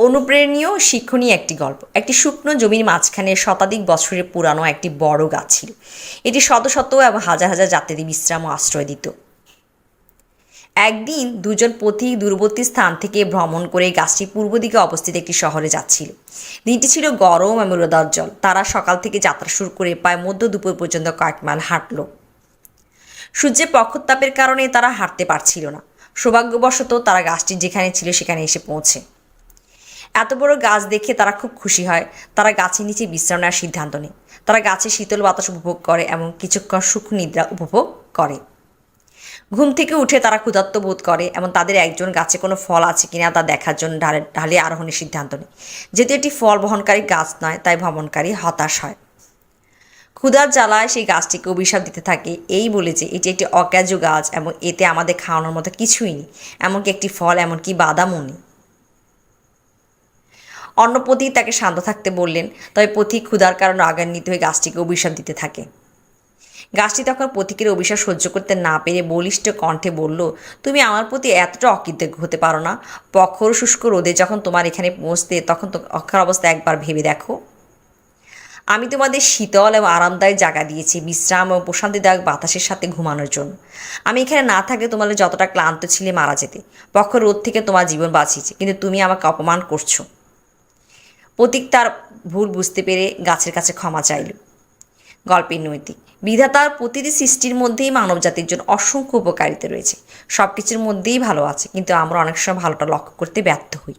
অনুপ্রেরণীয় শিক্ষণীয় একটি গল্প। একটি শুকনো জমির মাঝখানে শতাধিক বছরের পুরানো একটি বড় গাছ ছিল। এটি শত শত এবং হাজার হাজার যাত্রীদের বিশ্রাম ও আশ্রয় দিত। একদিন দুজন পথিক দূরবর্তী স্থান থেকে ভ্রমণ করে গাছটি পূর্ব দিকে অবস্থিত একটি শহরে যাচ্ছিল। দিনটি ছিল গরম এবং রোদাজ্জ্বল। তারা সকাল থেকে যাত্রা শুরু করে প্রায় মধ্য দুপুর পর্যন্ত কয়েক মাইল হাঁটল। সূর্যের প্রখরতাপের কারণে তারা হাঁটতে পারছিল না। সৌভাগ্যবশত তারা গাছটি যেখানে ছিল সেখানে এসে পৌঁছে। এত বড় গাছ দেখে তারা খুব খুশি হয়। তারা গাছের নিচে বিশ্রাম নেওয়ার সিদ্ধান্ত নেয়। তারা গাছের শীতল বাতাস উপভোগ করে এবং কিছুক্ষণ সুখ নিদ্রা উপভোগ করে। ঘুম থেকে উঠে তারা ক্ষুধার্ত বোধ করে এবং তাদের একজন গাছে কোনো ফল আছে কিনা তা দেখার জন্য ঢালে আরোহণের সিদ্ধান্ত নেয়। যেহেতু এটি ফল বহনকারী গাছ নয়, তাই ভ্রমণকারী হতাশ হয়। ক্ষুধার জ্বালায় সেই গাছটিকে অভিশাপ দিতে থাকে, এই বলে যে এটি একটি অকেজো গাছ এবং এতে আমাদের খাওয়ানোর মতো কিছুই নেই, এমনকি একটি ফল, এমনকি বাদামও নেই। অন্য পথিক তাকে শান্ত থাকতে বললেন, তবে পথিক ক্ষুধার কারণে রাগান্বিত হয়ে গাছটিকে অভিশাপ দিতে থাকে। গাছটি তখন পথিকের অভিশাপ সহ্য করতে না পেরে বলিষ্ঠ কণ্ঠে বলল, তুমি আমার প্রতি এতটা অকৃতজ্ঞ হতে পারো না? প্রখর শুষ্ক রোদে যখন তোমার এখানে পৌঁছতে, তখন তো অক্ষর অবস্থা একবার ভেবে দেখো। আমি তোমাদের শীতল এবং আরামদায়ক জায়গা দিয়েছি, বিশ্রাম এবং প্রশান্তিদায়ক বাতাসের সাথে ঘুমানোর জন্য। আমি এখানে না থাকলে তোমাদের যতটা ক্লান্ত ছিলে মারা যেতে। প্রখর রোদ থেকে তোমার জীবন বাঁচিয়েছে, কিন্তু তুমি আমাকে অপমান করছো। পথিক তার ভুল বুঝতে পেরে গাছের কাছে ক্ষমা চাইল। গল্পের নৈতিক বিধাতার প্রতিটি সৃষ্টির মধ্যেই মানবজাতির জন্য অসংখ্য উপকারিতা রয়েছে। সব কিছুর মধ্যেই ভালো আছে, কিন্তু আমরা অনেক সময় ভালোটা লক্ষ্য করতে ব্যর্থ হই।